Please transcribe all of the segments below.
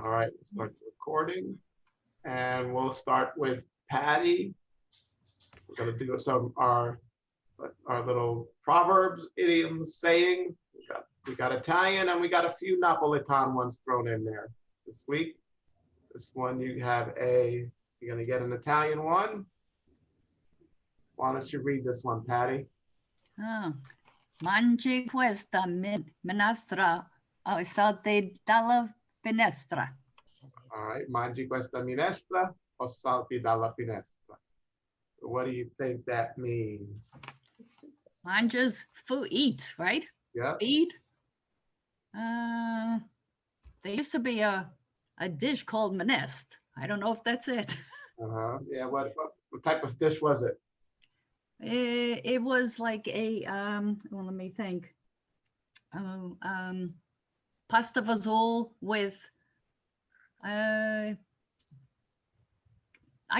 All right, let's start the recording. And we'll start with Patty. We're going to do some our little proverbs, idioms, saying. We got Italian and we got a few Neapolitan ones thrown in there this week. This one you have you're going to get an Italian one. Why don't you read this one, Patty? Oh. Mangi questa minestra salti dalla finestra. All right, mangi questa minestra o salti dalla finestra. What do you think that means? Mangia's food, eat, right? Yeah. Eat. There used to be a dish called minestra. I don't know if that's it. Yeah. What type of dish was it? It was like a well, let me think. Pasta fazool with I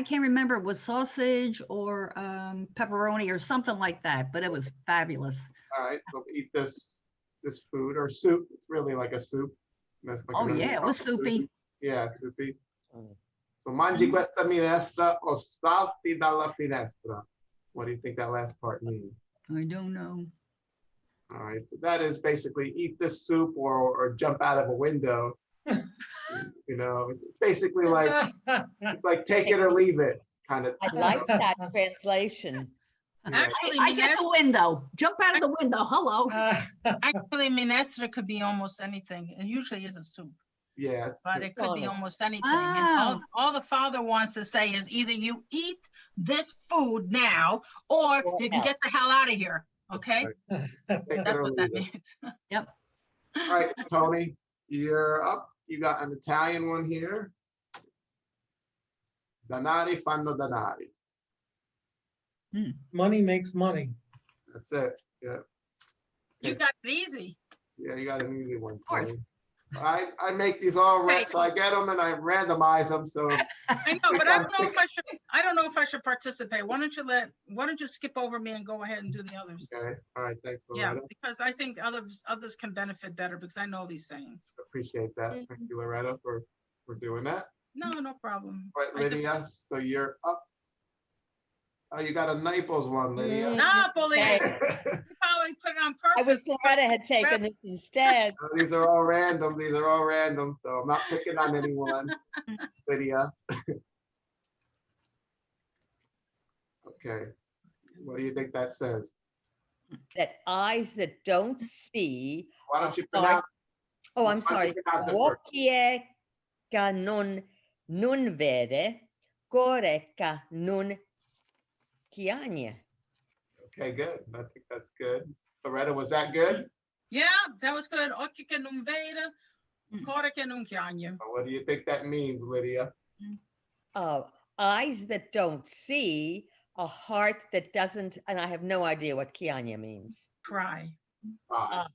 can't remember, it was sausage or pepperoni or something like that, but it was fabulous. All right, so eat this food or soup. It's really like a soup. Like yeah, it was soupy. Yeah, soupy. So mangi questa minestra o salti dalla finestra. What do you think that last part means? I don't know. All right, so that is basically eat this soup or jump out of a window. You know, it's basically like it's like take it or leave it kind of. I like that translation. Actually, I get the window. Jump out of the window. Hello. Actually, minestra could be almost anything. It usually is a soup. Yeah, but it could be almost anything. Wow. And all the father wants to say is either you eat this food now, or you can get the hell out of here. Okay, that's what that means. Yep. All right, Tony, you're up. You got an Italian one here. Danari, fanno, denari. Money makes money. That's it. Yeah. You got it easy. Yeah, you got an easy one, Of course. Tony. I make these all right, so I get them and I randomize them. So I know, but I don't know if I should participate. Why don't you skip over me and go ahead and do the others? okay. All right, thanks, Yeah, Loretta. because I think others can benefit better because I know these sayings. Appreciate that. Thank you, Loretta, for doing that. No problem. All right, Lydia, so you're up. Oh, you got a Naples one, Lydia. Napoli. Okay. You probably put it on purpose. I was Loretta had taken this instead. These are all random. So I'm not picking on anyone. Lydia. Okay. What do you think that says? That eyes that don't see. Why don't you pronounce? Oh, I'm why don't sorry. you pronounce it first? Uocchie che non vede, cuore che non chiagne. Okay, good. I think that's good. Loretta, was that good? Yeah, that was good. Uocchie che non vede, cuore che non chiagne. What do you think that means, Lydia? Eyes that don't see, a heart that doesn't, and I have no idea what chiagne means. Cry. Right.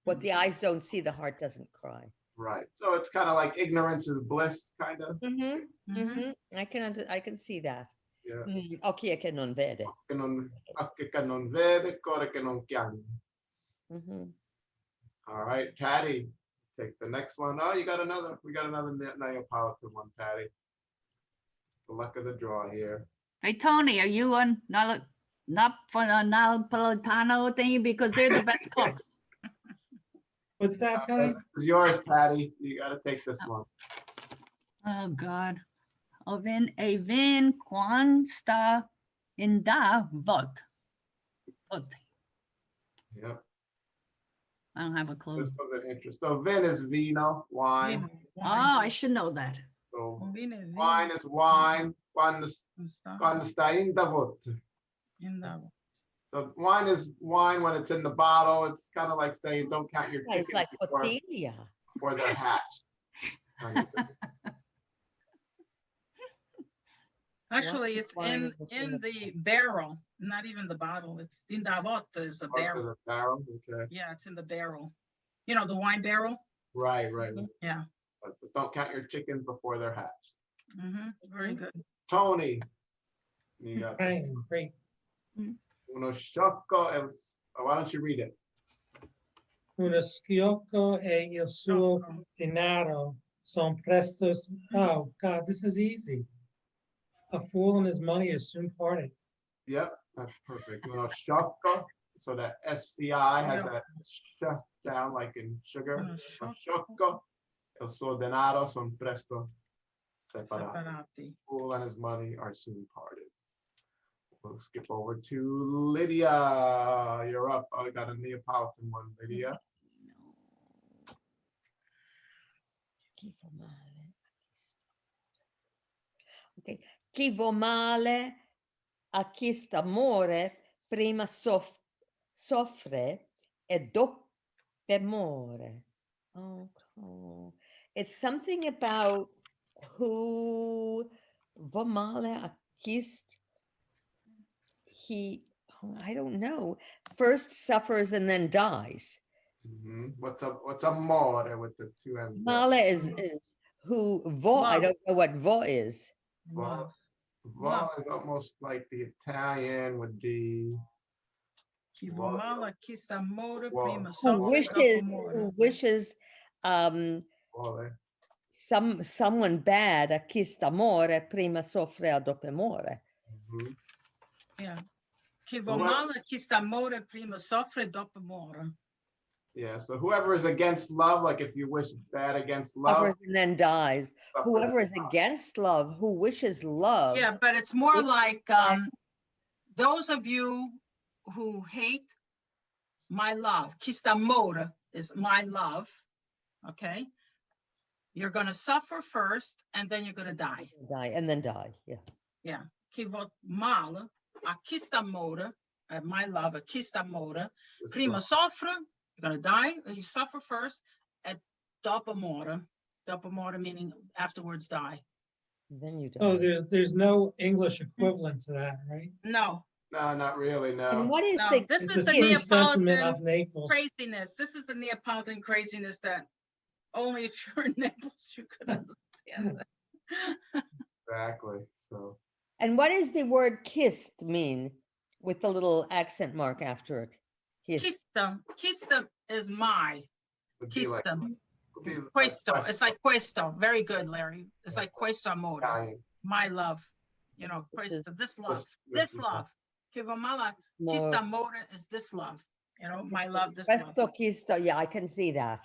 What the eyes don't see, the heart doesn't cry. Right. So it's kind of like ignorance is bliss, kind of. I can see that. Yeah. Occhie che non vede. Occhie che non vede, cuore che non chiagne. All right, Patty, take the next one. Oh, we got another Neapolitan one, Patty. It's the luck of the draw here. Hey, Tony, are you not for a Napolitano thing? Because they're the best cooks. What's that, Patty? It's yours, Patty. You got to take this one. Oh, God. Vin quann sta ind'a vott. Yep. I don't have a clue. This was an interest. So vin is vino, wine. Oh, I should know that. So wine is wine. Quando sta in da vott. So wine is wine when it's in the bottle. It's kind of like saying don't count your It's chickens like before, before they're hatched. Actually, it's in the barrel, not even the bottle. It's ind'a vott is a barrel. The barrel. Okay. Yeah, it's in the barrel. You know, the wine barrel. Right. Yeah. But don't count your chickens before they're hatched. Very good. Tony. You got Great. uno sciocco. Why don't you read it? Uno sciocco e il suo denaro son presto. Oh, God, this is easy. A fool and his money is soon parted. Yep, that's perfect. Sciocco, so that SCI has Yeah. that sh sound like in sugar. Uno So sciocco. sciocco, il suo denaro son presto separati. Separati. Fool and his money are soon parted. We'll skip over to Lydia. You're up. Oh, we got a Neapolitan one, Lydia. Okay. Chi vo male a chist ammore, prima soffre e doppe more. Oh, it's something about who vo male a chist. I don't know, first suffers and then dies. What's ammore with the two M's? Male is who vo, I Love. don't know what vo is. Love. Vo is almost like the Italian would be. Chi vo male a chist ammore, Wow. prima Who soffre, dopo more. wishes Vole. someone bad a chist amore, prima soffre a doppe more. Mhm. Yeah. Chi vo Well, male a chist ammore, prima soffre, dopo more. Yeah, so whoever is against love, like if you wish bad against love, Suffers and then dies. suffers. Whoever is against love, who wishes love. Yeah, but it's more It's like those of you who hate my love, chist ammore is my love, okay? You're gonna suffer first and then you're gonna die. Die and then die. Yeah. Yeah. Chi vo male a chist ammore, my love, a chist ammore, Just prima love. soffre, you're gonna die, and you suffer first, and dopo more meaning afterwards die. Then you die. Oh, there's no English equivalent to that, right? No, No, not really, And no. what is no, the this It's is the the true sentiment Neapolitan of Naples. craziness. This is the Neapolitan craziness that only if you're in Naples you could understand. That. Exactly, so. and what does the word kissed mean with the little accent mark after it? Kissed. Quista is my. Would be like- Quista. would be like Questo. questo, It's like questo. Very good, Larry. It's like questo amore. Italian. My love. You know, Which is questo. This love. This This love. Che vo male, More quista amore is this love. You know, my love, this love. presto chisto. Yeah, I can see that.